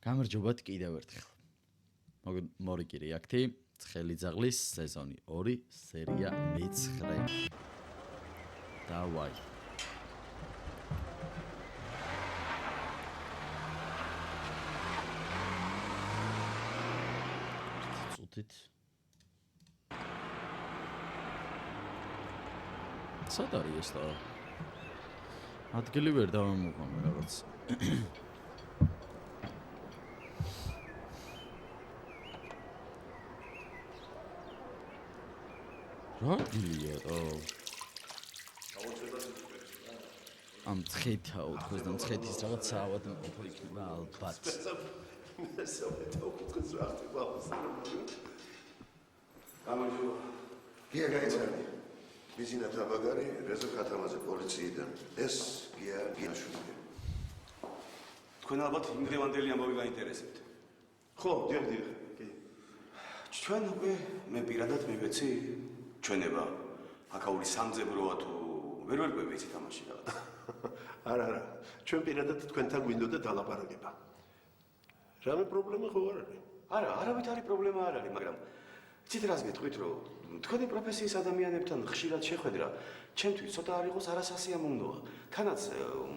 გამარჯობათ კიდევ ერთხელ. მორიგი რეაქტი, ცხელი ძაღლის სეზონი 2, სერია 9. დავაი. წუთით. სად არის ეს და? ადგილი ვერ დავამოყამე რაღაც. რა გილია? ამ ცხეთაო თქოს და ცხეთის რაღაც საავადმყოფო იქნება ალბათ. გამარჯობა. გია გაიცანი. მიზინა თაბაგარი რეზო ქათამაზე პოლიციიდან. ეს გიაშვილი. თქვენ ალბათ იმდრევანდელი ამბავი გაინტერესებთ. ხო, დიახ. ჩვენ უკვე მე პირადად მივეცი ჩვენება აკაური სამძებროა თუ ვერ ყვები თამაში რაღაც. არა, ჩვენ პირადად თქვენთან გვინდოდა დალაპარაკება. რამე პრობლემა ხო არ არის? არა, არავით არის პრობლემა არ არის, მაგრამ ცით რას გეტყვით, რომ თქვენი პროფესიის ადამიანებთან ხშირად შეხვედრა ჩემთვის ცოტა არ იყოს არასასიამოვნოა. თანაც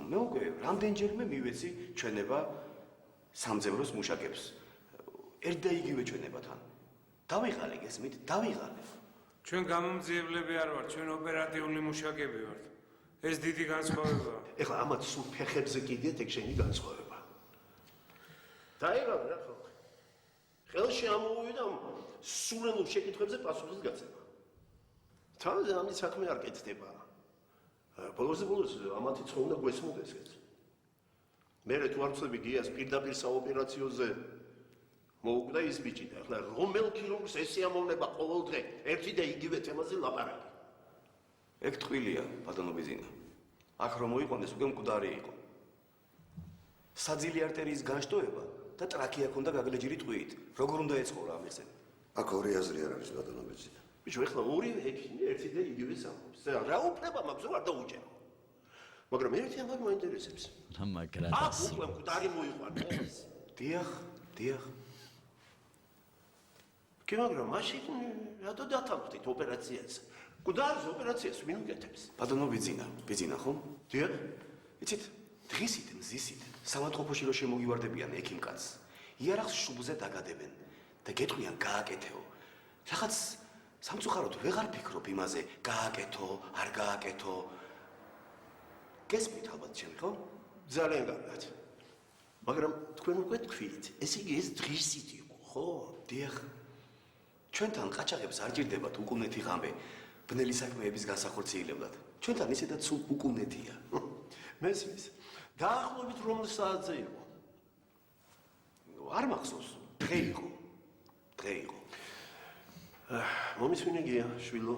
მე უკვე რამდენჯერმე მივეცი ჩვენება სამძებროს მუშაკებს. ერთ და იგივე ჩვენებათან. დავიღალე გესმით, დავიღალე. ჩვენ გამომძიებლები არ ვართ, ჩვენ ოპერატიული მუშაკები ვართ. ეს დიდი განსხვავებაა. ეხლა ამათ სულ ფეხებზე კიდეთ ეგ შენი განსხვავება. დაიღალე რა ხო? ხელში ამოვიდა სულენულ შეკითხვებზე პასუხის გაცემა. თავზე ამის საქმე არ კეთდება. ბოლოს ამათი ცხონა გვესმოდეს ეს. მე თუ არ ვწები გიას პირდაპირ საოპერაციოზე მოუკვდა ის ბიჭი და ახლა რომელ ქირურგს ესიამოვნება ყოველ დღე ერთი და იგივე თემაზე ლაპარაკი. ეგ ტყვილია, ბატონო ბიზინა. აქ რომ მოიყვანეს უკვე მკვდარი იყო. საძილი არტერიის განშტოება და ტრაქეა ქონდა გაგლეჯირი ტყვიით. როგორ უნდა ეწყო რა ამაზე? აქ ორი აზრი არ არის ბატონო ბიზინა. ბიჭო, ეხლა ორივე ექიმი ერთი და იგივე სამობს. რა უფლება მაქვს ვარ დაუჭერო. მაგრამ ერთი ამბავი მაინტერესებს. მაგრამ აქ უკვე მკვდარი მოიყვანეს. დიახ. კი მაგრამ მაშინ რატო დათანხმდით ოპერაციას? მკვდარის ოპერაციას ვინ უკეთებს? ბატონო ბიზინა ხო? დიახ. იცით, დღისით მზისით სამათყოფოში რო შემოგივარდებიან ექიმკაცს, იარაღს შუბზე დაგადებენ და გეტყვიან გააკეთეო. რაღაც სამწუხაროდ ვეღარ ფიქრობ იმაზე, გააკეთო, არ გააკეთო. გესმით ალბათ ჩემი ხო? ძალიან კარგად. მაგრამ თქვენ უკვე თქვით, ესე იგი ეს დღისით იყო, ხო? დიახ. ჩვენთან ყაჩაღებს არ ჭირდებათ უკუნეთი ღამე ბნელი საქმეების განსახორციელებლად. ჩვენთან ისედაც სულ უკუნეთია. მესმის. დაახლოებით რომელ საათზე იყო? არ მახსოვს. დღე იყო. მომისმინე გია, შვილო.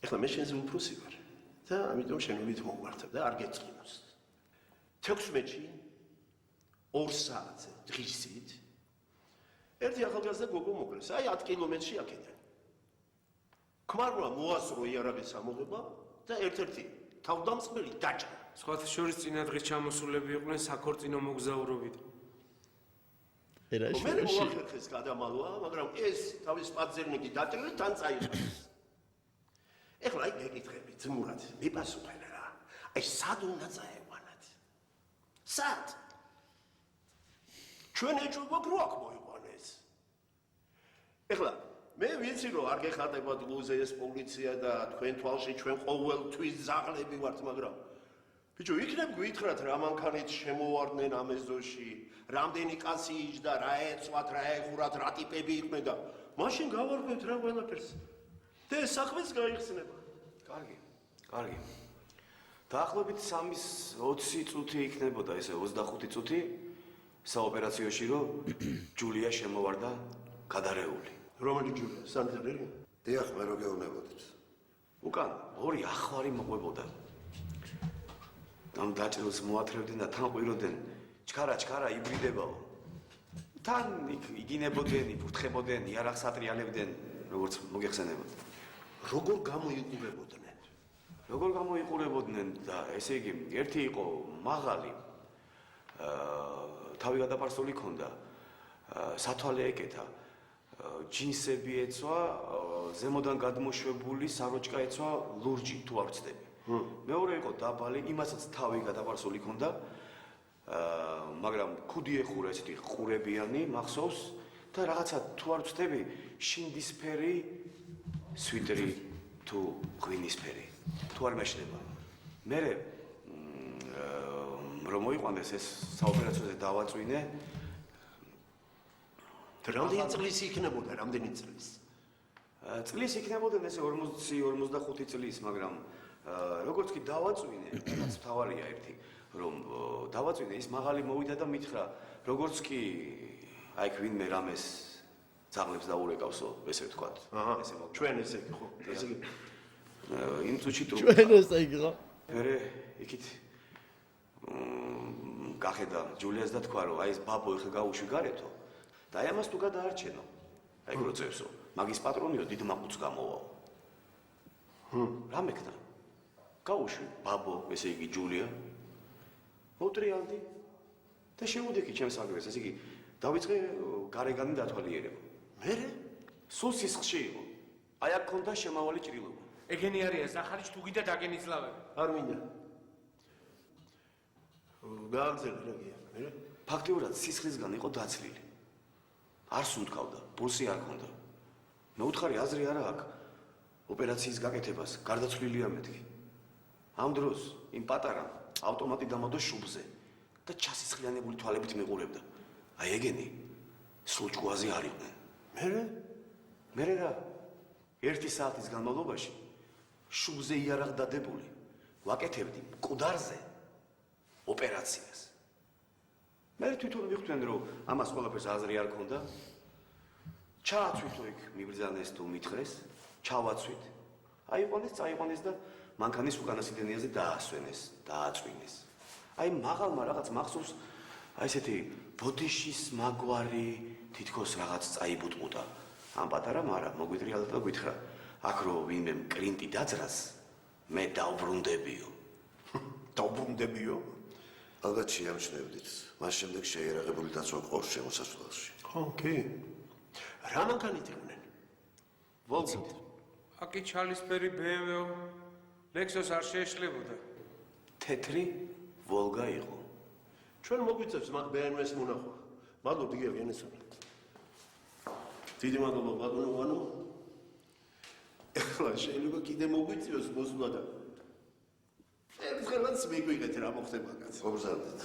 ეხლა მე შენზე უფროსი ვარ და ამიტომ შენობით მოვმართებ და არ გეწყინოს. 16-ში 2 საათზე დღისით ერთი ახალგაზრდა გოგო მოკლეს, აი 10 კილომეტრში აქედან. ქმარმა მოასწრო იარაღის ამოღება და ერთ-ერთი თავდამსხმელი დაჭრა. სხვათა შორის წინადღის ჩამოსულები იყვნენ საქორწინო მოგზაურობით. მე მოახერხეს გადამალვა, მაგრამ ეს თავის პაძერნიკი დაჭრილი თან წაიღეს. ეხლა აი გეკითხები ძმურად, მიპასუხე რა. აი სად უნდა წაეყვანათ? სად? ჩვენ ეჭვობა გვაქვს მოიყვანეს. ეხლა მე ვიცი რომ არ გეხარდებათ გულზე ეს პოლიცია და თქვენ თვალში ჩვენ ყოველთვის ზაღლები ვართ, მაგრამ ბიჭო, იქნებ გვითხრათ რა მანქანით შემოვარდნენ ამ ეზოში, რამდენი კაცი იჯდა, რა ეცვათ, რა ეხურათ, რა ტიპები იყვნენ და მაშინ გავარკვევთ რა ყველაფერს. და ეს საქმეც გაიხსნება. კარგი. დაახლოებით 3-20 წუთი იქნებოდა, ესე 25 წუთი საოპერაციოში რომ ჯულია შემოვარდა გადარეული. რომელი ჯულია? სანიტარელი? დიახ, მე რო გეუბნებოდით. უკან ორი ახვარი მოყვებოდა. ამ დაჭრილს მოათრევდნენ და თან ყვიროდნენ. ჩქარა იბრიდებაო. თან იგინებოდნენ, იფურთხებოდნენ, იარაღს ატრიალებდნენ, როგორც მოგეხსენებოდა. როგორ გამოიყურებოდნენ? როგორ გამოიყურებოდნენ და ესე იგი ერთი იყო მაღალი თავი გადაპარსული ქონდა, სათვალე ეკეთა, ჯინსები ეცვა, ზემოდან გადმოშვებული საროჭკა ეცვა ლურჯი, თუ არ ვცდები. მეორე იყო დაბალი, იმასაც თავი გადაპარსული ქონდა, მაგრამ ქუდი ეხურა ესეთი ყურებიანი, მახსოვს და რაღაცა თუ არ ვცდები, შინდისფერი სვიტრი თუ ღვინისფერი, თუ არ მეშლება. მერე რომ მოიყვანდეს ეს საოპერაციოზე დავაწვინე. რამდენი წლის იქნებოდა, რამდენი წლის? წლის იქნებოდა ესე 40-45 წლის, მაგრამ როგორც კი დავაწვინე, რაც თავარია ერთი, რომ დავაწვინე, ის მაღალი მოვიდა და მითხრა, როგორც კი აი ვინმე რამეს ძაღლებს დაურეკავსო, ესე ვთქვათ. ესე მოგ. ჩვენ ესე იგი ხო? ესე იგი. იმ წუთში თუ ჩვენ ესე იგი ხო? მერე იქით გახედა ჯულიას და თქვა, რომ აი ეს ბაბო ეხლა გაუშვი გარეთო და აი ამას თუ გადაარჩენო. აი გროცევსო, მაგის პატრონიო დიდ მაყუც გამოვაო. რა მეკნა? გაუშვი ბაბო, ესე იგი ჯულია. მოტრიალდი და შეუდექი ჩემს აგრეს, ესე იგი დავიწყე გარეგანი დათვალიერება. მერე სულ სისხლში იყო. აი აქ ქონდა შემავალი ჭრილობა. ეგენი არის ახალი თუ გინდა დაგენიცლავები. არ მინდა. გააგზავნე რა გია. მერე ფაქტიურად სისხლისგან იყო დაცლილი. არ სუნთქავდა, პულსი არ ქონდა. მე უთხარი აზრი არა აქვს ოპერაციის გაკეთებას, გარდაცვლილია მეთქი. ამ დროს იმ პატარა ავტომატი დამოდო შუბზე და ჩასისხლიანებული თვალებით მეყურებდა. აი ეგენი სულ ჭკუაზე არ იყვნენ. მერე რა? 1 საათის განმავლობაში შუბზე იარაღ დადებული ვაკეთებდი მკვდარზე ოპერაციას. მე თვითონ მივხვდნენ, რომ ამას ყველაფერს აზრი არ ქონდა. ჩააცვითო იქ მიბრძანეს თუ მითხრეს, ჩავაცვით. აიყვანეს, წაიყვანეს და მანქანის უკანასიდენიაზე დაასვენეს, დააწვინეს. აი მაღალმა რაღაც მახსოვს, აი ესეთი ბოდიშის მაგვარი თითქოს რაღაც წაიბუტყუტა. ამ პატარამ არა, მოგვიტრიალდა და გითხრა, აქ რო ვინმე მკრინტი დაძრას, მე დავბრუნდებიო. დავბრუნდებიო? ალბათ შეამჩნევდით. მას შემდეგ შეიარაღებული დაცვა ყავს შემოსასვლელში. ხო, კი. რა მანქანით იყვნენ? ვოლგით. აკი ჩალისფერი BMW-ო, Lexus არ შეეშლებოდა. თეთრი ვოლგა იყო. ჩვენ მოგვიწევს მაგ BMW-ს მონახვა. მადლობ იგივე ენესონა. დიდი მადლობა ბატონო ვანო. ეხლა შეიძლება კიდე მოგვიწევს მოსვლა და ერთხელაც მიგვიღეთ რა მოხდება კაც. მოგზავნეთ.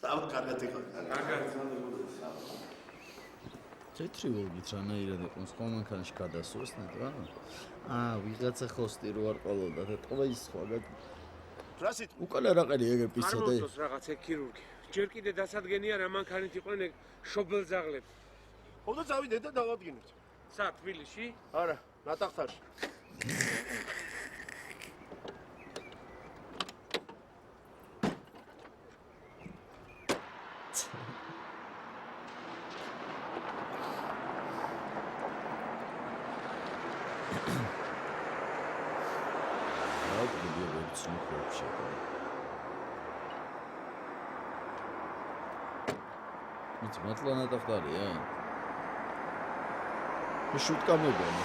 ამ კარგად იყო. თეთრი ვოლგით რანაირად იყო სხვა მანქანაში გადასვოსნეთ რა? ვიღაცა ხოსტი რო არ ყოლოდა და ტყვის სხვა რასით? უკანა რაყელი ეგერ არ პიცოდე. მოსწოს რაღაც ეგ ქირურგი. ჯერ კიდე დასადგენია რა მანქანით იყვნენ ეგ შობელძაღლები. ხო და წავიდეთ და დავადგინოთ. სა თბილისში? არა, ნატახტარში. მართლა ნატახტარია? შუტკა მოგონა.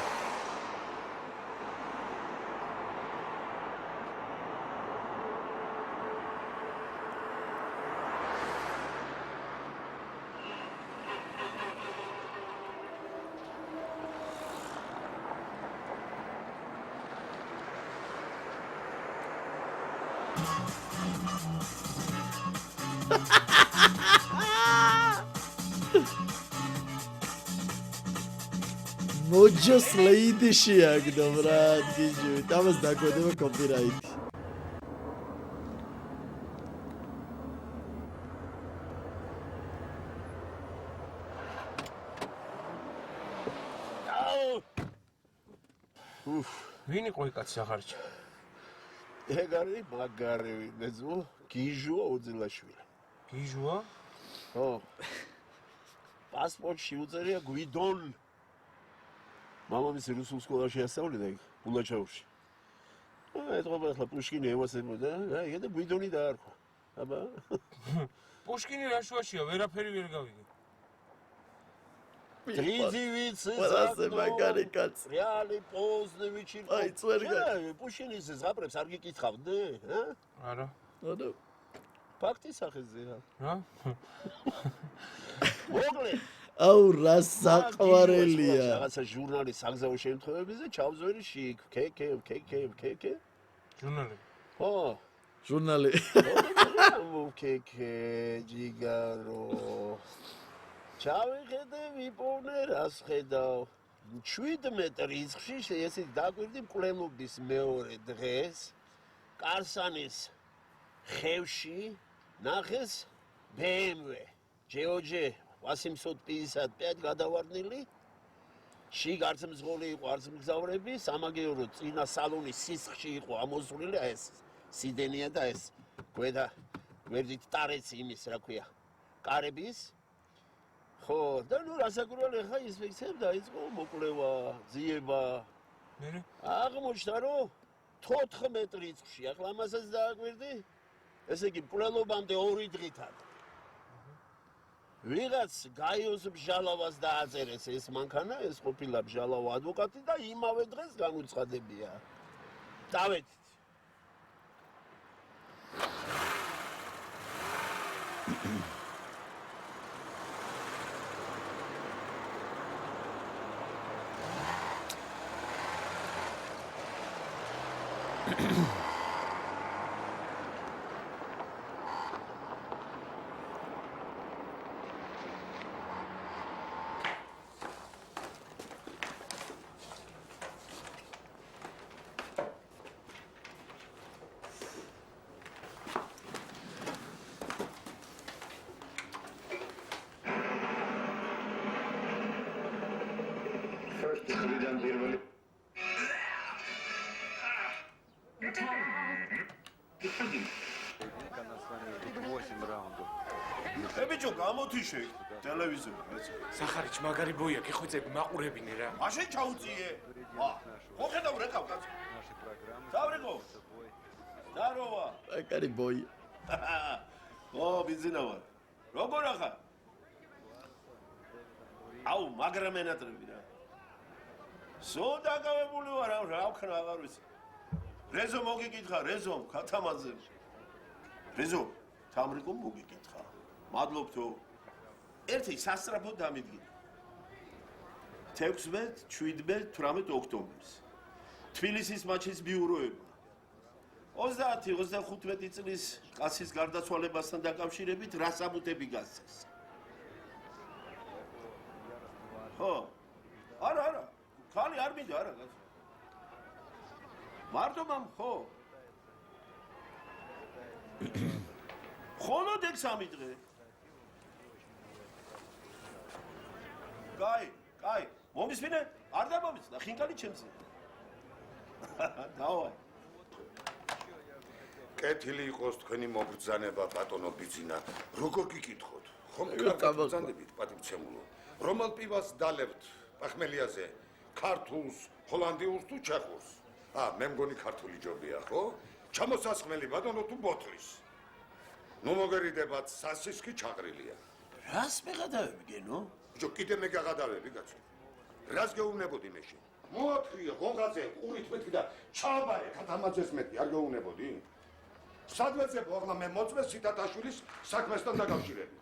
მოჯოს ლეიდიში აგდო ბრატ გიჟუ დამას დაგვედება კოპირაიტი ვინ იყო იქ კაცი ახარჩა? ეგ არის მაგარი ვინმე გიჟუა ოძილაშვილი. გიჟუა? ხო. პასპორტში უწერია გვიდონ. მამამისი რუსულ სკოლაში ასწავლიდა იქ ბულაჩაურში. ეთქობა ახლა პუშკინი ევასებოდა, ეგ და გვიდონი დაარქვა. აბა. პუშკინი რა შუაშია, ვერაფერი ვერ გავიგე. Тридевицы ყველაზე მაგარი კაცი. რეალი პოზნე ვიჩირკო. აი, წვერგა. პუშინის ზღაპრებს არ გიკითხავდე, ჰა? არა. ანუ ფაქტის სახეზეა. რა? მოკლე. აუ რა საყვარელია. რაღაცა ჟურნალის საგზაო შემთხვევებზე ჩავზვერი შიქ, ქე. ჟურნალი. ხო. ჟურნალი. ქე, ჯიგარო. ჩავიხედე, ვიპოვნე, რას ხედავ. 17 რიცხვში ესე დაგვირდი მკვლელობის მეორე დღეს. კარსანის ხევში ნახეს BMW GOG 855 გადავარდნილი. შიგ არც მძღოლი იყო, არც მგზავრები, სამაგერო წინა სალონის სისხლში იყო ამოსვლილი ეს სიდენია და ეს გვერდა გვერდით ტარეცი იმის რა ქვია კარების. ხო, და ნუ რასაკვირველია ხა ინსპექციამ დაიწყო მოკვლევა, ძიება. მერე? აღმოჩნდა რომ 14 რიცხვში, ახლა ამასაც დააკვირდი. ესე იგი მკვლელობამდე 2 დღითად. ვიღაც გაიოს ბჟალავას დააწერეს ეს მანქანა, ეს ყოფილა ბჟალავა ადვოკატი და იმავე დღეს განუცხადებია. დავეთით. ბიჭო, გამოთიშე ტელევიზორს. სახარიჩ მაგარი ბოია, გიხვეწები მაყურებინე რა. მაშინ ჩაუწიე. ხო ხედავ რა კავკაც. დავრიგო. დაროვა. აკარი ბოი. ო, ბიზინა ვარ. როგორ ახარ? აუ, მაგრა მენატრები რა. სოდა გავებული ვარ, რა ვქნა აღარ ვიცი. რეზო მოგიკითხა, რეზო, ქათამაძე. რეზო, თამრიკო მოგიკითხა. მადლობთო. ერთი სასწრაფო დამიდგინე. 16, 17, 18 ოქტომბერს. თბილისის მაჩის ბიუროება. 30-35 წლის კაცის გარდაცვალებასთან დაკავშირებით რა საბუთები გასცეს? ხო. არა. ხალი არ მინდა არა კაცო. მარტო მამ ხო. ხოლოდ ეგ სამი დღე. კაი, მომისმინე? არ დამომისნა, ხინკალი ჩემზე. დავაი. კეთილი იყოს თქვენი მობრძანება, ბატონო ბიძინა. როგორ გიკითხოთ? ხომ ეგ წამოწვა. ბრძანდებით, პატიმცემულო. რომელ პივას დალებთ პახმელიაზე? ქართულს, ჰოლანდიურს თუ ჩეხურს? მე მგონი ქართული ჯობია, ხო? ჩამოსასხმელი ბატონო თუ ბოთლის. ნუ მოგერიდებათ, სასისქი ჩაყრილია. რას მეღადავები გენო? ბიჭო, კიდე მე გაღადავები, კაცო. რას გეუბნებოდი მე შენ? მოათხრიე ღონღაძე, ყურით მეთქი და ჩააბარე ქათამაძეს მეტი, არ გეუბნებოდი? სადვეცებო ახლა მე მოწმეს სიტატაშვილის საქმესთან დაკავშირებით.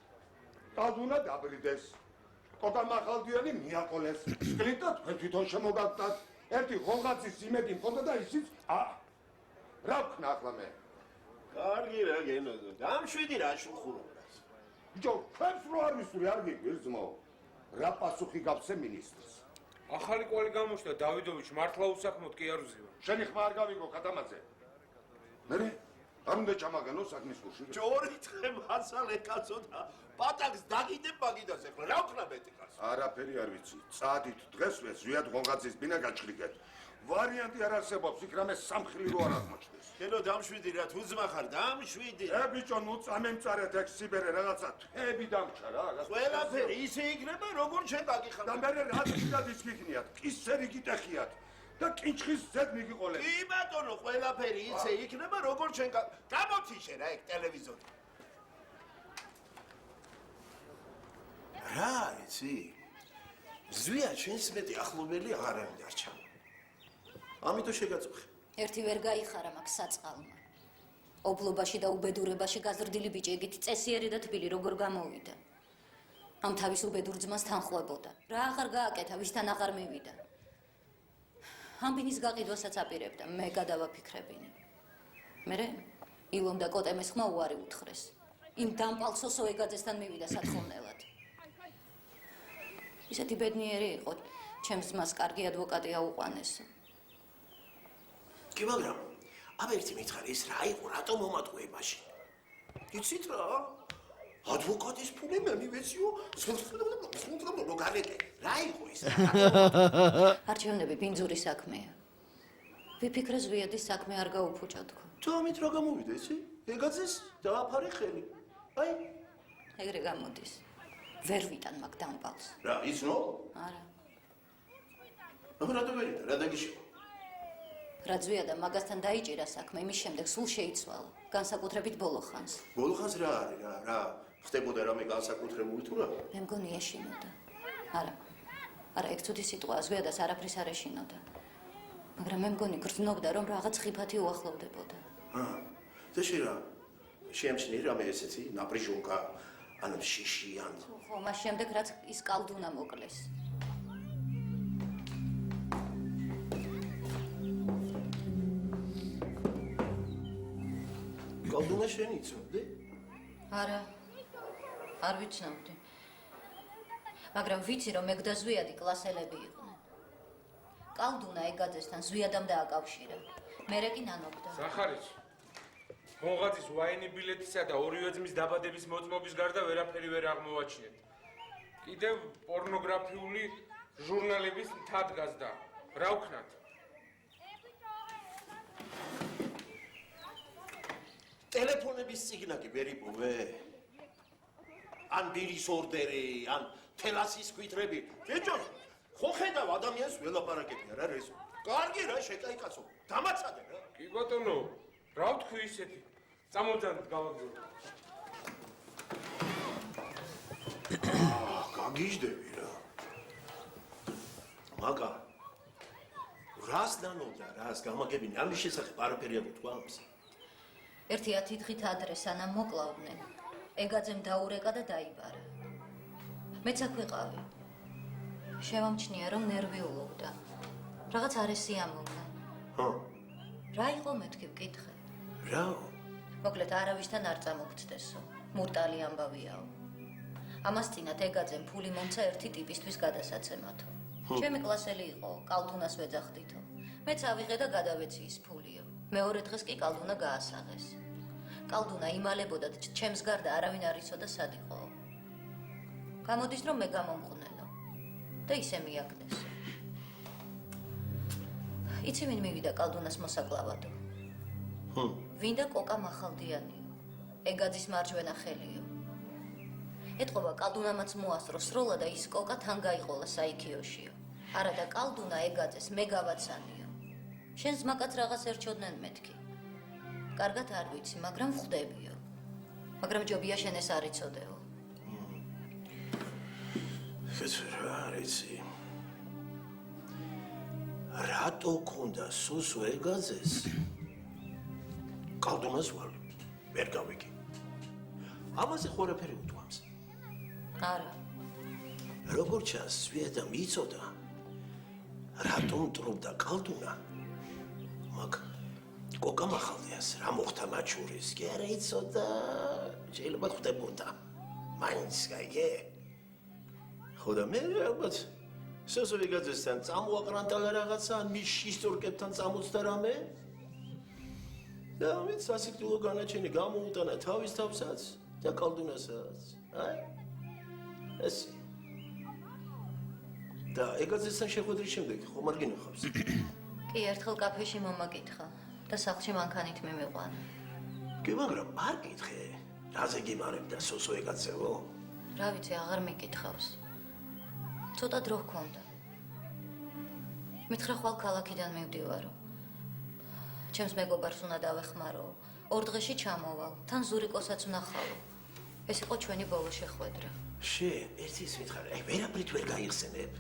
დადუნა დაბრიდეს. კოკა მახალდიანი მიაყოლეს. სკლიტა თქვენ თვითონ შემოგაგდათ. ერთი ღონღაძის იმედი მქონდა და ისიც რა ვქნა ახლა მე? კარგი რა გენო, დამშვიდი რა შუხურობას. ბიჭო, ჩვენს რო არ ვისურვი, არ გიგვირს ძმო. რა პასუხი გაქვს მინისტრს? ახალი კვალი გამოჩნდა დავიდოვიჩ, მართლა უსახმოდ კი არ ვზივა. შენი ხმა არ გავიგო ქათამაძე. მე არ უნდა ჩამაგანო საქმის გულში. ჯორი დღე მასალე კაცო და პატაკს დაგიდებ მაგიდას ახლა რა ვქნა მეტი კაცო? არაფერი არ ვიცი. წადით დღესვე ზვიად ღონღაძის ბინა გაჩლიკეთ. ვარიანტი არ არსებობს, იქ რამე სამხილი რო არ აღმოჩნდეს. გენო დამშვიდი რა, თუ ძმა ხარ, დამშვიდი. ბიჭო, ნუ წამემწარეთ ეგ სიბერე რაღაცა თები დამჩა რა. ყველაფერი ისე იქნება, როგორ შენ დაგიხარ. და მე რა თქმა ისქიქნიათ, კისერი გიტეხიათ და კინჩხის ზედ მიგიყოლეთ. კი ბატონო, ყველაფერი ისე იქნება, როგორ შენ გამოთიშე რა ეგ ტელევიზორი. რა იცი? ზვია ჩვენს მეტი ახლობელი აღარ ამდარჩა. ამიტომ შეგაწუხე. ერთი ვერ გაიხარა მაგ საწყალმა. ობლობაში და უბედურებაში გაზრდილი ბიჭი ეგეთი წესიერი და თბილი როგორ გამოვიდა. ამ თავის უბედურ ძმას თანხმობოდა. რა აღარ გააკეთა, ვისთან აღარ მივიდა. ამბინის გაყიდვასაც აპირებდა, მე გადავაფიქრებინე. მერე ილომ და კოტემეს ხმა უარი უთხრეს. იმ დამპალ სოსო ეგაძესთან მივიდა სათხოვნელად. ისეთი ბედნიერი იყო, ჩემს ძმას კარგი ადვოკატი აუყვანესო. კი მაგრამ აბა ერთი მითხარი ის რა იყო რატომ მომატყუე მაშინ? იცით რა? ადვოკატის ფული მე მივეციო სულ გარეკე. რა იყო ის? არჩევნები ბინძური საქმეა. ვიფიქრე ზვიადის საქმე არ გაუფუჭა თქო. თუ ამით რა გამოვიდა იცი? ეგაძეს დააფარე ხელი. აი, ეგრე გამოდის. ვერ ვიტან მაგ დამპალს. რა იცნო? არა. აბა რატომ ვერიდა? რა დაგიშვა? რა ზვია და მაგასთან დაიჭირა საქმე, იმის შემდეგ სულ შეიცვალა. განსაკუთრებით ბოლო ხანს. ბოლო ხანს რა არის რა ხდებოდა რამე განსაკუთრებული თუ რა? მე მგონი ეშინოდა. არა, ეგ ცუდი სიტყვაა, ზვიადას არაფრის არ ეშინოდა. მაგრამ მე მგონი გრძნობდა, რომ რაღაც ხიფათი უახლოვდებოდა. და შე რა? შეამჩნიე რამე ესეთი ნაბრიჟონკა, ანუ შიში ან ხო, მას შემდეგ რაც ის კალდუნა მოკლეს. კალდუნა შენ იცნობდი? არა. არ ვიცნობდი. მაგრამ ვიცი რომ ეგ და ზვიადი კლასელები იყვნენ. კალდუნა ეგაძესთან ზვიადამ დააკავშირა. მერე კი ნანობდა. სახარიჩი. მონღაძის ვაინი ბილეთისა და ორივე ძმის დაბადების მოწმობის გარდა ვერაფერი ვერ აღმოვაჩინეთ. კიდევ პორნოგრაფიული ჟურნალების მთა დგას და რა ვქნათ? ტელეფონების სიგნალი ვერ იპოვე? ან ბირის ორდერი, ან თელასის კვითრები. ჯეჯო, ხო ხედავ ადამიანს ველაპარაკები არა რეზო. კარგი რა შეკაიკაცო. დამაცადე რა. კი ბატონო, რა ვთქვი ისეთი? წამოძანთ გავაგზავნოთ. გაგიჟდები რა. მაგა რას დანობდა, რას გამაგებინე? ამის შესახებ არაფერი არ გთქვამს. ერთი 10 დღით ადრე სანამ მოკლავდნენ, ეგაძემ დაურეკა და დაიბარა. მეც აქ ვიყავი. შევამჩნია რომ ნერვიულობდა. რაღაც არეში ამოვდა. რა იყო მეთქი ვკითხე? რა? მოკლედ არავისთან არ წამოგწდესო. მურტალი ამბავიაო. ამას წინათ ეგაძემ ფული მომცა ერთი ტიპისთვის გადასაცემათო. ჩემი კლასელი იყო, კალდუნას ვეძახდითო. მეც ავიღე და გადავეცი ის ფულიო. მეორე დღეს კი კალდუნა გაასაღეს. კალდუნა იმალებოდა და ჩემს გარდა არავინ არ იცოდა სად იყო. გამოდის რომ მე გამომყვნენო და ისე მიაგნესო. იცი ვინ მივიდა კალდუნას მოსაკლავადო? ვინ და კოკა მახალდიანიო, ეგაძის მარჯვენა ხელიო. ეთყობა კალდუნამაც მოასწრო სროლა და ის კოკა თან გაიყოლა საიქიოშიო. არა და კალდუნა ეგაძეს მე გავაცანიო. შენს მაგაც რაღაც ერჩოდნენ მეთქი. კარგად არ ვიცი, მაგრამ ვხვდებიო. მაგრამ ჯობია შენ ეს არ იცოდეო. რა არიცი? რატო ქონდა სუსო ეგაძეს? კალდუნას ვარ, ვერ გავიგე. ამაზე ხوارაფერი უთქვამს. არა. როგორ ჩანს, ზვიადა მიცოდა. რატომ ტრობდა კალდუნა? მაგ კოკა მახალდიას რა მოხდა მაჩურის? კი არა იცოდა. შეიძლება ხდებოდა. მაინც გაიგე. ხო და მე ალბათ სოსო ეგაძესთან წამოაყრანტალა რაღაცა, მის ისტორკებთან წამოწდა რამე? და ამით სასიკვდილო განაჩენი გამოუტანა თავის თავსაც და კალდუნასაც. აი? ეს და ეგაძესთან შეხვედრის შემდეგ ხომ არ გინახავს? კი, ერთხელ კაფეში მომაკითხა და სახლში მანქანით მიმიყვანა. კი, მაგრამ არ გითხე. რაზე გიმარებდა სოსო ეგაძეო? რა ვიცი, აღარ მიკითხავს. ცოტა დრო ჰქონდა. მითხრა ხვალ ქალაქიდან მივდივარო. ჩემს მეგობარს უნდა დავეხმარო. 2 დღეში ჩამოვალ, თან ზურიკოსაც ვნახავო. ეს იყო ჩვენი ბოლო შეხვედრა. შენ ერთის მითხარ, აი ვერაფრით ვერ გაიხსენებ.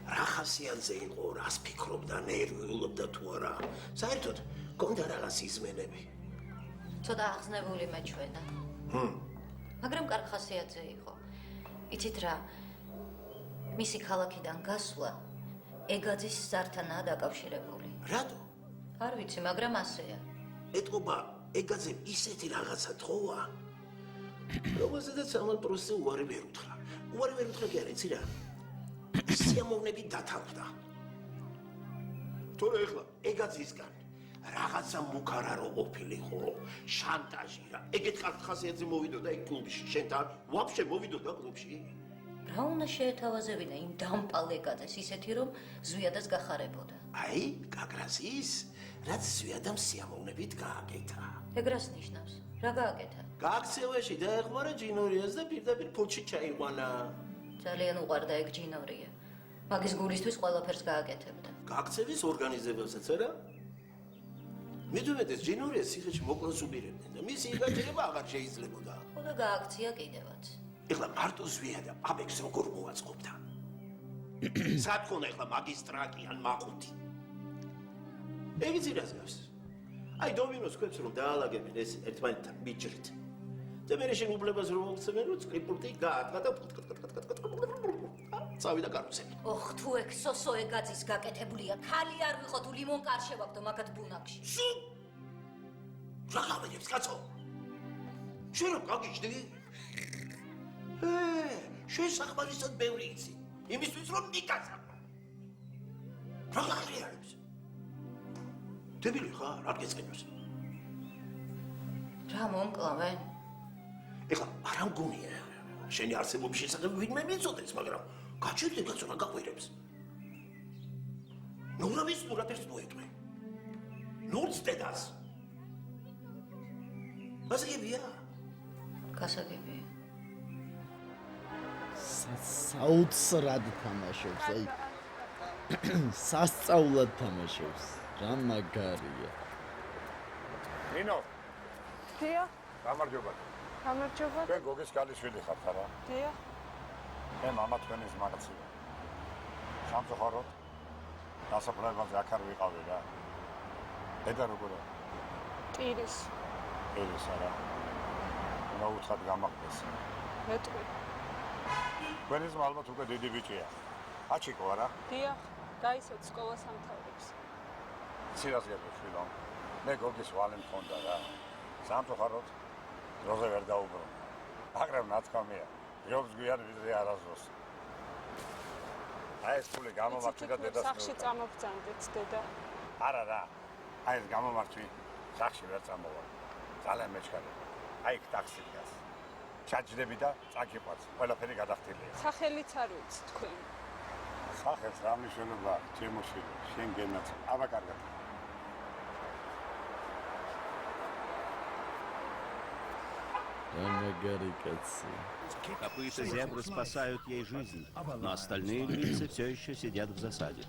რა ხასიათზე იყო, რას ფიქრობდა, ნერვიულობდა თუ არა. საერთოდ გონდა რაღაც იზმენები. ცოტა აღზნებული მეჩვენა. მაგრამ კარგ ხასიათზე იყო. იცით რა? მისი ქალაქიდან გასვლა ეგაძის ზართანაა დაკავშირებული. რატო? არ ვიცი, მაგრამ ასეა. ეთყობა ეგაძემ ისეთი რაღაცა თხოვა, რომელზედაც ამან პროსე უარი ვერ უთხრა. უარი ვერ უთხრა კი არა, იცი რა? სიამოვნებით დათავდა. თორე ეხლა ეგაძისგან რაღაცა მუქარარო ყოფილიყო, შანტაჟი რა. ეგეთ კარგ ხასიათზე მოვიდოდა ეგ კლუბში, შენთან ვაფშე მოვიდოდა კლუბში. რა უნდა შეეთავაზებინა იმ დამპალ ეგაძეს ისეთი, რომ ზვიადას გახარებოდა. აი, გაგრასის, რაც ზვიადამ სიამოვნებით გააკეთა. ეგ რას ნიშნავს? რა გააკეთა? გაქცევაში დაეხმარა ჯინორიას და პირდაპირ ფოთში ჩაიყვანა. ძალიან უყვარდა ეგ ჯინორია. მაგის გულისთვის ყველაფერს გააკეთებდა. გაქცევის ორგანიზებასაც არა? მithumetes ჯინორიას ციხეში მოკლას უბირებდნენ და მისი იგაჭირება აღარ შეიძლებოდა. ხო და გააქცია კიდევაც. ეხლა მარტო ზვიადა აბექს როგორ მოაწყობდა. სათქონა ეხლა მაგისტრატი ან მაყუთი. ეგიცი რას გავს? აი დომინოს ხვდებს რომ დაალაგებენ ეს ერთმანეთთან მიჯრით. და მე შენ უბლებას რომ მოგცემენ რომ სკრიპტი გაადგა და წავიდა კარუსელი. ოხ, თუ ეგ სოსო ეგაძის გაკეთებულია, ქალი არ ვიყო თუ ლიმონკარში ვაგდო მაგათ ბუნაკში. სი! რა გამენებს კაცო? შენ რომ გაგიჯდი? შენ სახმარისად ბევრი იცი. იმისთვის რომ ნიკაცა. რა გაღიარებს? დებილი ხარ, არ გეწყინოს. რა მომკლავენ? ეხლა არ ამგონია. შენი არსებობის შესახებ ვინმე მიწოდეს, მაგრამ გაჩერდი კაცო რა გაყვირებს. ნუ რა ვის ნურაფერს მოეტყვე. ნურც დედას. გასაგებია? გასაგებია. საოცრად თამაშობს, აი. სასწაულად თამაშობს. რა მაგარია. ნინო, დიახ, გამარჯობა. გამარჯობა. თქვენ გოგის ქალიშვილი ხართ არა? დიახ. მე მამა თქვენის მაგაცია. სამწუხაროდ დასაფლავებაზე აქ არ ვიყავი რა. დედა როგორია? ტირის, ელის არა. უნდა უთხრათ გამაგდეს. მეტყვი. თქვენის ალბათ უკვე დიდი ბიჭია. აჩიკო არა? დიახ, გაიცოთ სკოლას ამთავრებს. ცირას გეტყვი, მე გოგის ვალი მქონდა რა. სამწუხაროდ დროზე ვერ დაუბრუნდა. მაგრამ ნაცკამია. ჯობს გვიან ვიდრე არასდროს. აი ეს ფული გამომართვი და დედას სახში წამობძანდეთ დედა. არა რა. აი ეს გამომართვი სახში ვერ წამოვა. ძალიან მეჩქარია. აი იქ ტაქსი დგას. ჩაჯდები და წაკიყვაც. ყველაფერი გადახდილია. სახელიც არ ვიცი თქვენ. სახელს რა მნიშვნელობა აქვს? ჩემოში შენ გენაც. აბა კარგად. Магარი каци. Какие-то зебры спасают ей жизнь, но остальные львицы все еще сидят в засаде.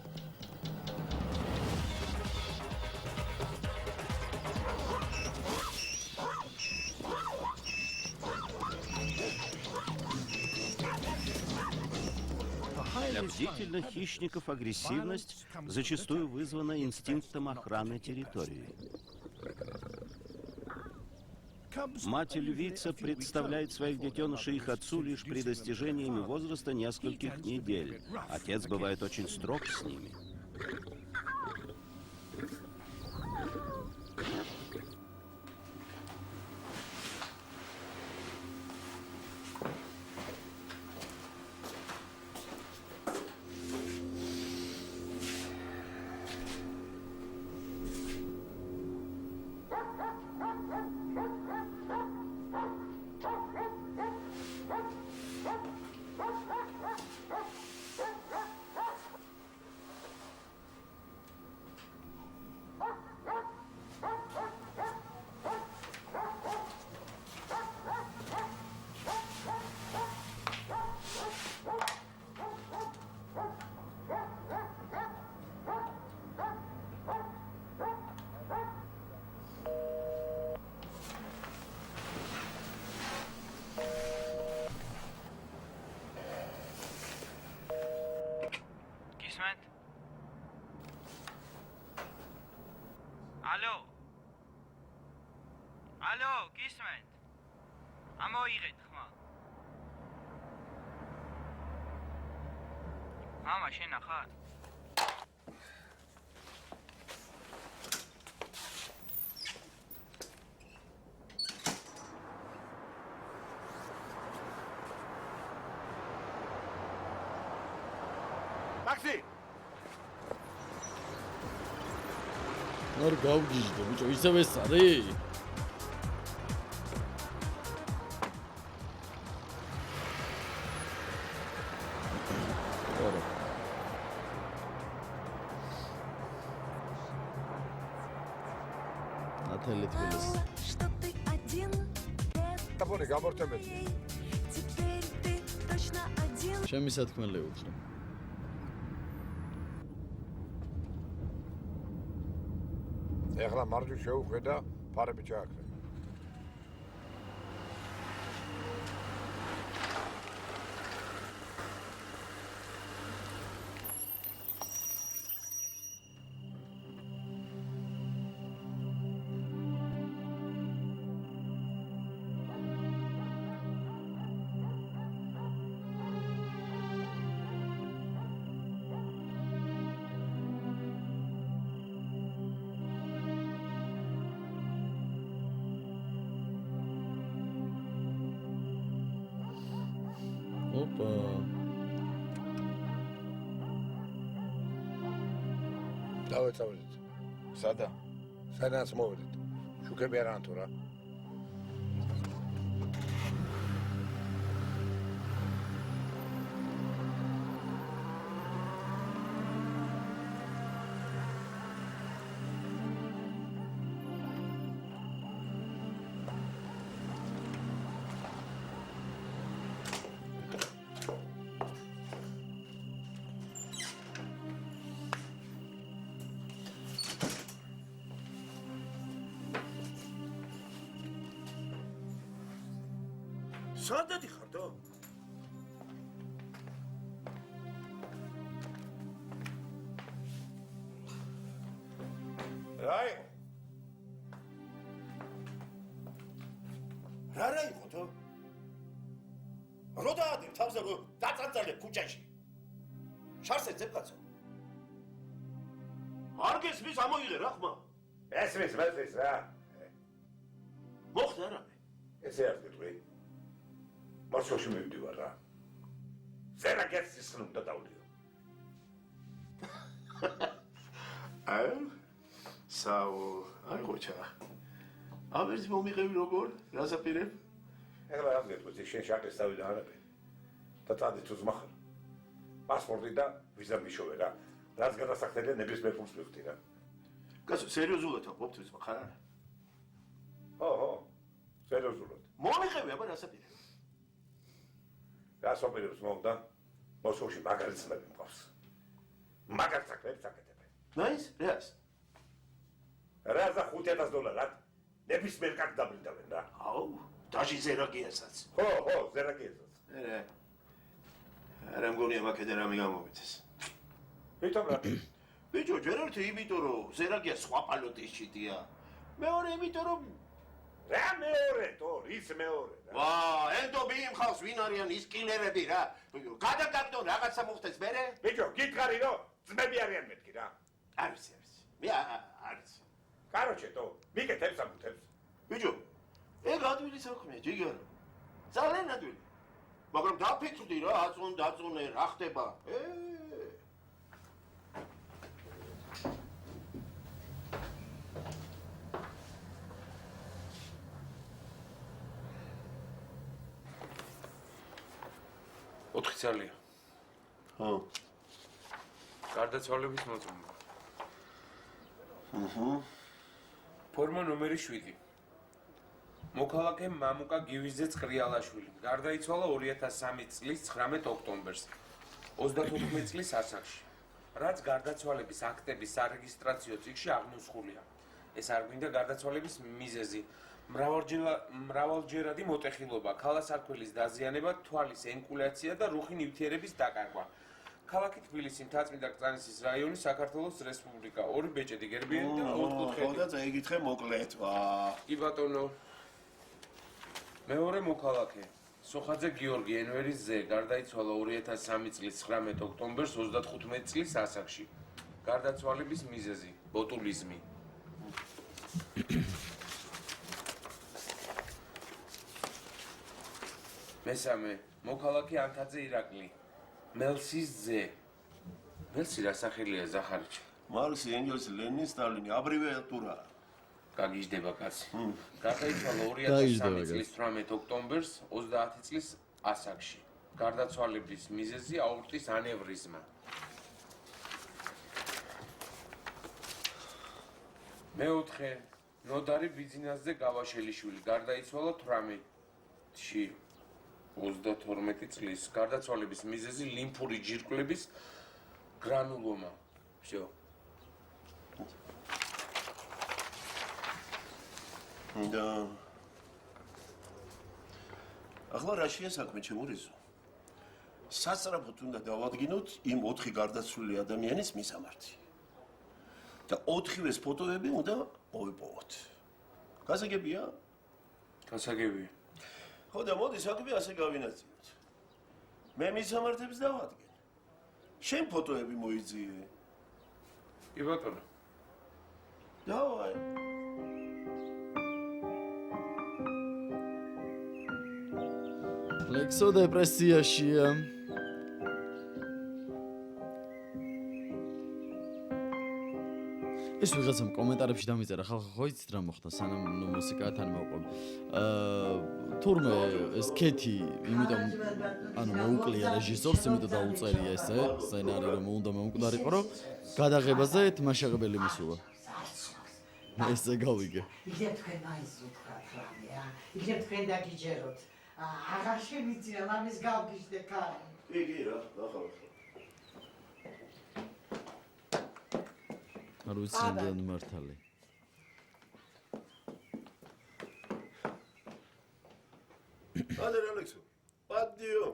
Для бдительных хищников агрессивность зачастую вызвана инстинктом охраны территории. Мать-львица представляет своих детенышей их отцу лишь при достижении ими возраста нескольких недель. Отец бывает очень строг с ними. ალო. ალო, გისმენთ? ამოიღეთ ხმა. მამა, შენ ახარ? ტაქსი! არ გავგიჟდე, ბიჭო, ისევ ეს არის? Отель Тбилис. Что ты один, ტაბონი გამორთებები. теперь ты точно один. ჩემი სათქმელი უთხრა. ეხლა მარჯვ შეუხვედა, ფარები ჩააქრე. ოპა. დავეწავლეთ. სადა? სადაც მოვედით. შუქები არიან თუ რა? სადაც ხარდო? რაი? რა იყო თო? რო დაადებ თავზე რო დაწანწალებ ქუჩაში. შარს ეძებ კაცო. არ გესმის ამოიღე რა ხმა? ესმის რა? მოხდა რა? ესე არ გეტყვი. მოსკოვში მივდივარ რა. ზერაგეცის ხნუდა დავდიო. საუ, აი ხოჩა. ამერს მომიღები როგორ? რას აპირებ? ეხლა რა გეტყვი, შენ შაკეს დავიდა არაფერი. და წადი თუ ზმახარ. პასპორტი და ვიზა მიშოვე რა. რაც გადასახდელია ნებისმიერ ფულს მივხვდი რა. კაცო, სერიოზულად ვაყოფთ ის ხარ არა? ხო, სერიოზულად. მომიღები აბა რას აპირებ? რას ოპერებს მომდა? მოსკოვში მაგარი ძმები მყავს. მაგარ საქმეებს აკეთებენ. ნაის, რას? რაზა $5,000 ნებისმიერ კაც დაბრინდავენ რა. აუ, დაჟი ზერაგიასაც. ხო, ზერაგიასაც. არა მგონია მაქედან რამე გამომიწეს. ვიტომ რა? ბიჭო, ჯერ ერთი იმიტომ რომ ზერაგია სხვა პალოტის ჩიტია. მეორე იმიტომ რომ რა მეორე თო, რის მეორე რა. ვა, ენდო მიიმხავს ვინ არიან ის კილერები რა. გადაგაგდო რაღაცა მოხდეს მერე? ბიჭო, გითხარი რომ ძმები არიან მეთქი რა. არ ვიცი. მე არ ვიცი. კაროჩე თო, მიკეთებს ამუთებს. ბიჭო, ეგ ადვილი საქმეა, ჯიგარო. ძალიან ადვილი. მაგრამ დაფიქრდი რა, აწუნე, რა ხდება? ოთხი ძალია. ხო. გარდაცვალების მოწმობა. ფორმა ნომერი 7. მოქალაქე მამუკა გივიზძე წყრიალაშვილი. გარდაიცვალა 2003 წლის 19 ოქტომბერს 34 წლის ასაკში. რაც გარდაცვალების აქტების სარეგისტრაციო წიგნში აღნუსხულია. ეს არ გვინდა გარდაცვალების მიზეზი. მრავალჯერადი მოტეხილობა, ქალასარქველის დაზიანება, თვალის ენკულაცია და რუხი ნივთიერების დაკარგვა. ქალაქი თბილისი, მთაწმინდა კრწანისის რაიონი, საქართველოს რესპუბლიკა. 2 ბეჭედი გერბიანი და ხო 4 და წაიგითხე მოკლედ. კი ბატონო. მეორე მოქალაქე. სოხაძე გიორგი ენვერის ძე, გარდაიცვალა 2003 წლის 19 ოქტომბერს 35 წლის ასაკში. გარდაცვალების მიზეზი ბოტულიზმი. მესამე მოქალაქე ანთაძე ირაკლი. მელსის ძე. მელსი რა სახელია ზახარიჩი? მარქსი, ენგელსი, ლენინი, სტალინი, აბრევიატურა. გაგიჟდება კაცი. გარდაიცვალა 2003 წლის 18 ოქტომბერს 30 წლის ასაკში. გარდაცვალების მიზეზი აორტის ანევრიზმა. მეოთხე ნოდარი ბიძინასძე გავაშელიშვილი გარდაიცვალა 18-ში 32 წლის. გარდაცვალების მიზეზი ლიმფური ჯირკვლების გრანულომა. всё. და ახლა რა შეა საქმე ჩემო რიზო? სასწრაფოდ უნდა დავადგინოთ იმ 4 გარდაცვლილი ადამიანის მისამართი. და 4-ვეს ფოტოები უნდა მოვიპოვოთ. გასაგებია? გასაგებია. ხო და მოდი საქმე ასე გავინაწილოთ. მე მისამართებს დავადგენ. შენ ფოტოები მოიძიე. კი ბატონო. დავაი. ლექსო დეპრესიაშია. ეს ვიღაცამ კომენტარებში დამიწერა, ხო იცით რა მოხდა, სანამ მუსიკათან მოვყვებ. თურმე ეს კეთი, იმიტომ ანუ მეუკლია რეჟისორს, იმიტომ დაუწერია ესე სცენარი, რომ უნდა მეუკვდარიყო, რომ გადაღებაზე თმაშაღებელი მისულა. ესე გავიგე. იქნებ თქვენ მაინც ვთქვათ რამე, რა. იქნებ თქვენ დაგიჯეროთ. აღარ შემიძლია ამის გავგიჟდე კარი. კი რა, ნახავ. არ ვიცი რამდენი მართალი. ადერ ალექსო. პადიო.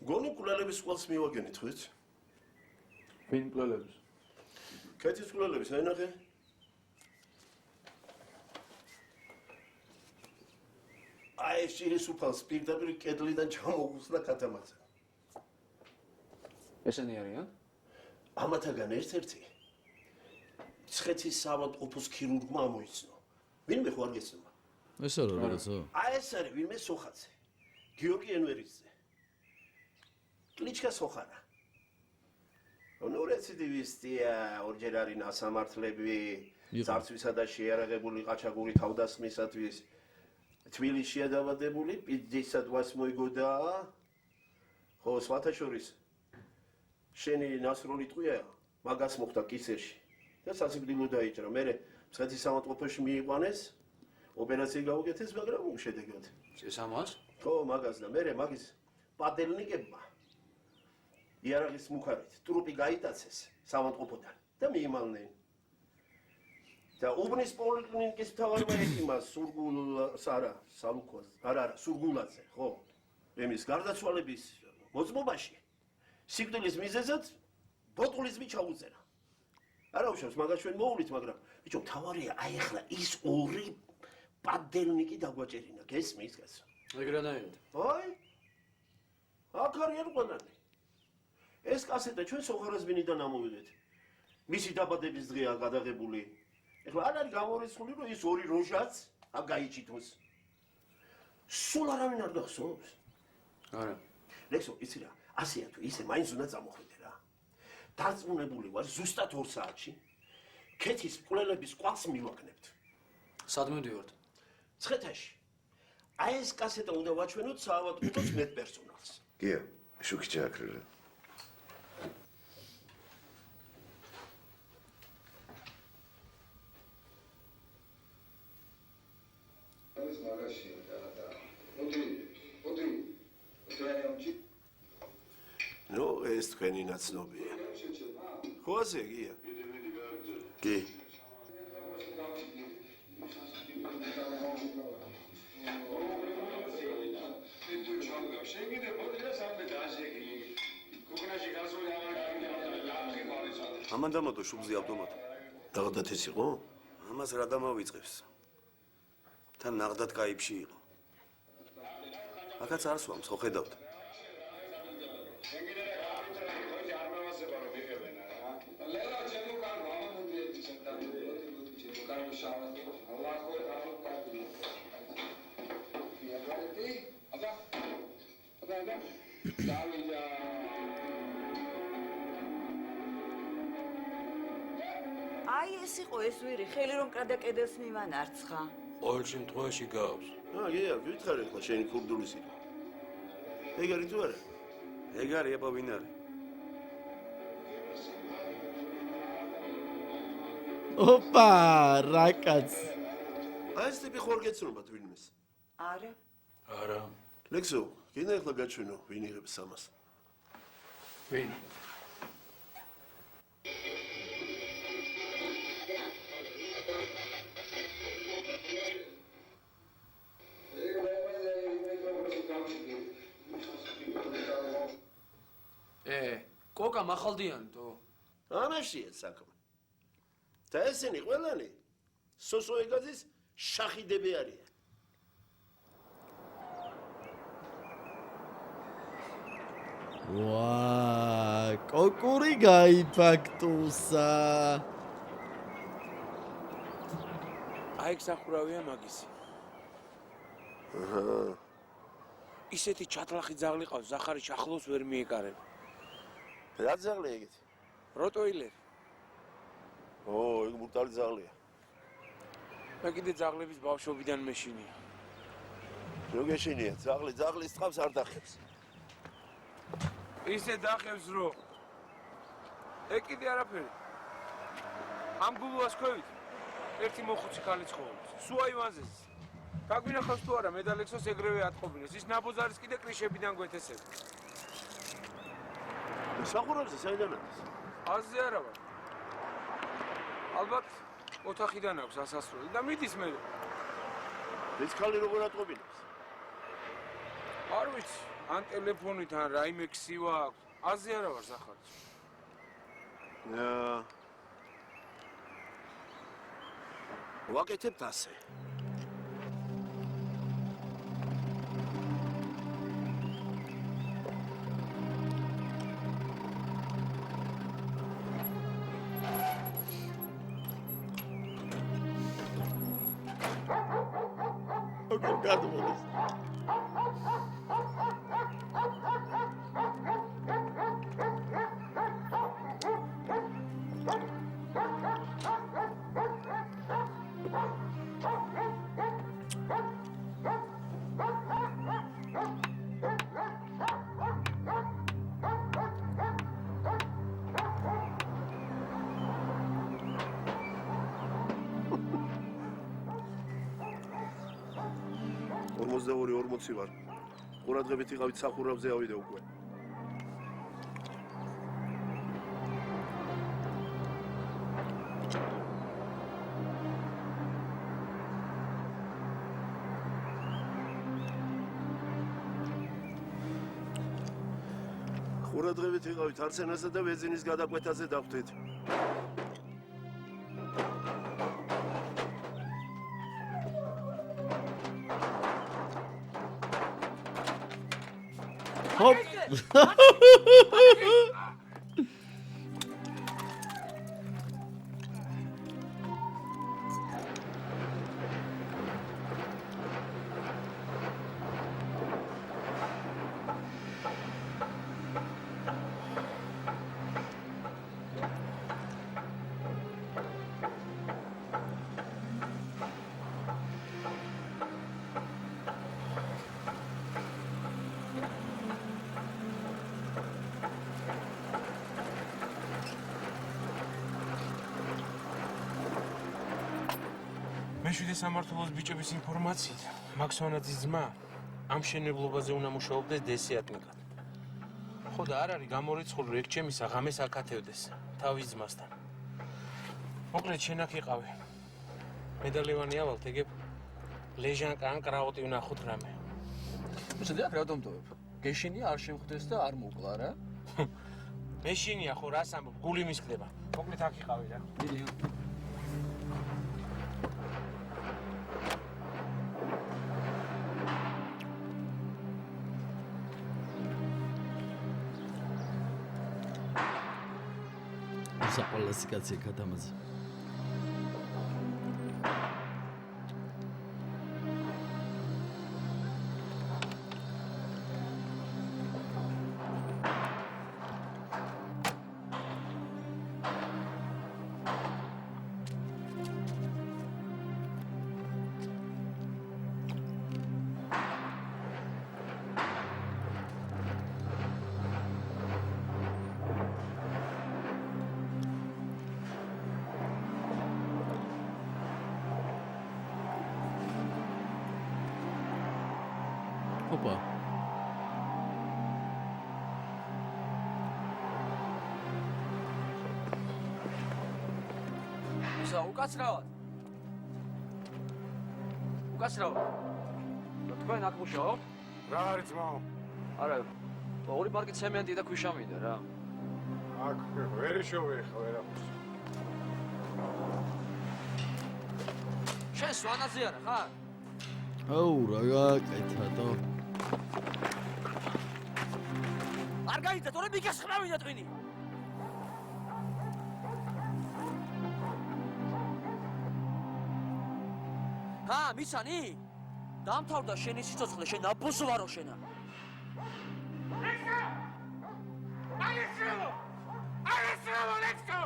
გონი კულელების ყველს მივაგენით ხვით? ვინ კულელების? კეთის კულელების აინახე? აი შეიძლება უფალს პირდაპირ კედლიდან ჩამოუხსნა კატამაძე. ესენი არიან? ამათაგან ერთ-ერთი ცხეთის საავადმყოფოს ქირურგმა ამოიცნო. ვინმე ხო არ გესმა? ეს არა რაღაცა. აი ეს არის ვინმე სოხაძე. გიორგი ენვერისძე. კლიჩკა სოხანა. ნუ რეციდივისტია, ორჯერ არის ნასამართლები, წარსვისა და შეარაღებული ყაჩაღური თავდასხმისათვის. თბილისშია დაბადებული, პიძისად ვას მოიგოდა. ხო, სხვათა შორის შენი ნასროლი ტყვია, მაგას მოხდა კისერში და სასიკვდილო დაიჭრა. მერე ცხეთის საავადმყოფოში მიიყვანეს, ოპერაცია გაუკეთეს, მაგრამ უშედეგოდ. ეს ამას? ხო, მაგას და მერე მაგის პადელნიკებმა იარაღის მუხარით ტრუპი გაიტაცეს საავადმყოფოდან და მიიმალნენ. და უბნის პოლიკლინიკის მთავარმა ექიმას სურგულაძე, ხო? ემის გარდაცვალების მოწმობაში სიკვდილის მიზეზად ბოტულიზმი ჩაუწერა. არა უშავს, მაგას ჩვენ მოულით, მაგრამ ბიჭო, მთავარია აი ახლა ის 2 პადელნიკი დაგვაჭერინა, გესმის კაცო? ეგრანაირად. აი. აქ არიან ყველანი. ეს კასეტა ჩვენ სოხარაზბინიდან ამოვიდეთ. მისი დაბადების დღეა გადაღებული. ეხლა არ არის გამორიცხული, რომ ის 2 როჟაც აქ გაიჭითოს. სულ არავინ არ გახსოვს? არა. ლექსო, იცი რა, ასეა თუ ისე მაინც უნდა წამოხვიდე რა. დარწმუნებული ვარ, ზუსტად 2 საათში კეთის მკვლელების კვალს მივაგნებთ. სად მივდივართ? ცხეთაში. აი ეს კასეტა უნდა ვაჩვენოთ საავადმყოფოს მედპერსონალს. გია, შუქი ჩააქრირე. ნუ ეს თქვენი ნაცნობია. ხო ასე გია? კი. ამან დამოდო შუბლზე ავტომატი. დაღდათ ეს იყო? ამას რა დამავიწყებს? თან ნაღდად კაიფში იყო. აქაც არ სვამს, ხო ხედავთ? აი ეს იყო ეს ვირი, ხელი რომ კადაკედელს მივანარცხა. ყოველ შემთხვევაში გავს. გეა, გითხარი ახლა შენი ქურდული სიტყვა. ეგ არის თუ არა? ეგ არის აბა ვინ არის? ოპა, რა კაც. აი ეს ტიპი ხوار გეცნობათ ვინმეს? არა. არა. ლექსო, გინდა ახლა გაჩვენო ვინ იღებს ამას? ვინ? კოკა მახალდიანი თო. ამაშია საქმე. და ესენი ყველანი სოსოეგაძის შახიდები არიან. ვა, კოკური გაიფაქტუსა. აი ხსახურავია მაგისი. აჰა. ისეთი ჩათლახი ძაღლი ყავს, ზახარი ახლოს ვერ მიეკარება. რა ძაღლია ეგეთი? როტოილერი. ო, ეგ მურტალი ძაღლია. მე კიდე ძაღლების ბავშვობიდან მეშინია. რო გეშინია, ძაღლის წყავს არ დახებს. ისე დახევს რო. ეგ კიდე არაფერი. ამ გულუას ქვევით ერთი მოხუცი ხალი ცხოვრობს. სუაივანზეს. გაგვინახავს თუ არა, მედალექსოს ეგრევე ატყობინეს. ის ნაბოზარის კიდე კრიშებიდან გვეთესება. სახურებზე საიდან არის? აზზე არა ვარ. ალბათ ოთახიდან აქვს ასასრული და მიდის მე. ეს ხალი როგორ ატყობინებს? არ ვიცი, ან ტელეფონით ან რაიმე ქსივა აქვს. აზზე არა ვარ ზახარი. ვაკეთებთ ასე. გადმოდის. ორ 40 ვარ. ყურადღებით იყავით სახურავზე ავიდე უკვე. ყურადღებით იყავით არსენასა და ვეზინის გადაკვეთაზე დავხვდით. Hop. მეშვიდე სამმართველოს ბიჭების ინფორმაციით, მაქსვანაძის ძმა ამ მშენებლობაზე უნდა მუშაობდეს დესიატნიკად. ხო და არ არის გამორიცხული, რომ ეგ ჩემის აღამეს აკათევდეს თავის ძმასთან. მოკლედ შენ აქ იყავი. მედალევანი ავალ თეგებ ლეჟანკა ან კრაუტი ვნახოთ რამე. მისდია რა დამტოვებ? გეშინია არ შემხვდეს და არ მოკლა რა. მეშინია ხო რას ამბობ? გული მისხდება. მოკლედ აქ იყავი რა. მიდი. საყვალესი კაცი ქათამაზე. Opa. ისა უკაცრავად. უკაცრავად. თქვენ აქ მუშაობთ? რა არის ძმაო? არა, ორი პარკი ცემენტი და ქვიშა მინდა რა. აქ ვერ შევეხა ვერაფერს. შენ სვანაზე არა ხარ? აუ რა გაკეთა თო. არ გაიწა, თორე მიგას ხრავინდა ტვინი. ჰა, მისანი? დამთავრდა შენი სიცოცხლე, შენ აბოზო ვარო შენა. ლექსო! ალესო, ლექსო!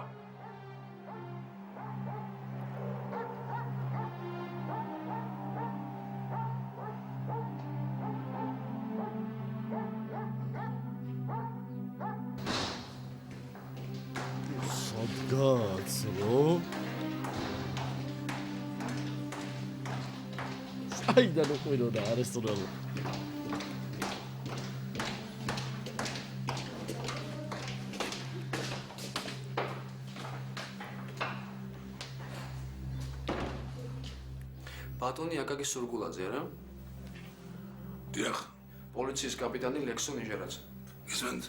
სადგაცრო საიდან უყუროდა არესტორანი ბატონი აკაკი სურგულაძე რა? დიახ. პოლიციის კაპიტანი ლექსო ნიჟერაძე. გისმენთ?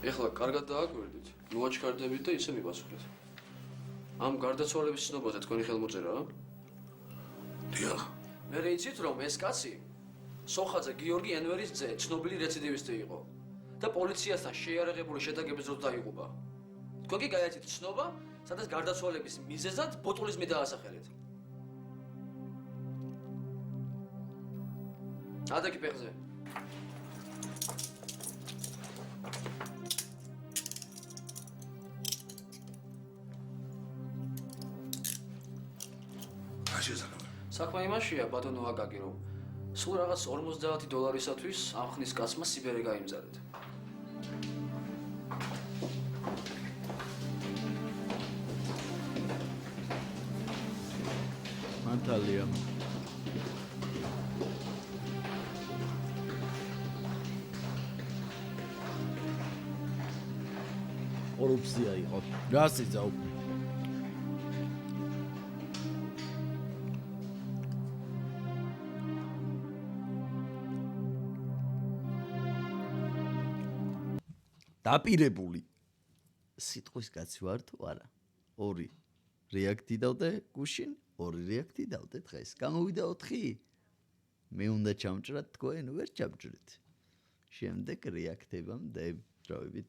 ეხლა კარგად დააკვირდით, მოაჩქარდებით და ისე მიპასუხეთ. ამ გარდაცვალების ცნობაზე თქვენი ხელმოწერაა? დიახ. მე რეიცით რომ ეს კაცი სოხაძე გიორგი ენვერის ძე, ცნობილი რეციდივისტი იყო და პოლიციასთან შეიარაღებული შეტაკების დროს დაიღუპა. თქვენ კი გაიაცით ცნობა, სადაც გარდაცვალების მიზეზად ბოტულიზმი დაასახელეთ. ადაკი ფეხზე. საქმე იმაშია ბატონო აკაკი რომ სულ რაღაც $50 ამ ხნის კაცმა სიბერე გაიმზადეთ. მანთალია კორუფცია იყო რას იწაო დაპირებული სიტყვის კაცი ვარ თუ არა? ორი რეაქტი დავდე გუშინ, ორი რეაქტი დავდე დღეს. გამოვიდა 4. მე უნდა ჩამჭრათ თქვენ, ვერ ჩამჭრით. შემდეგ რეაქტებამდე დროებით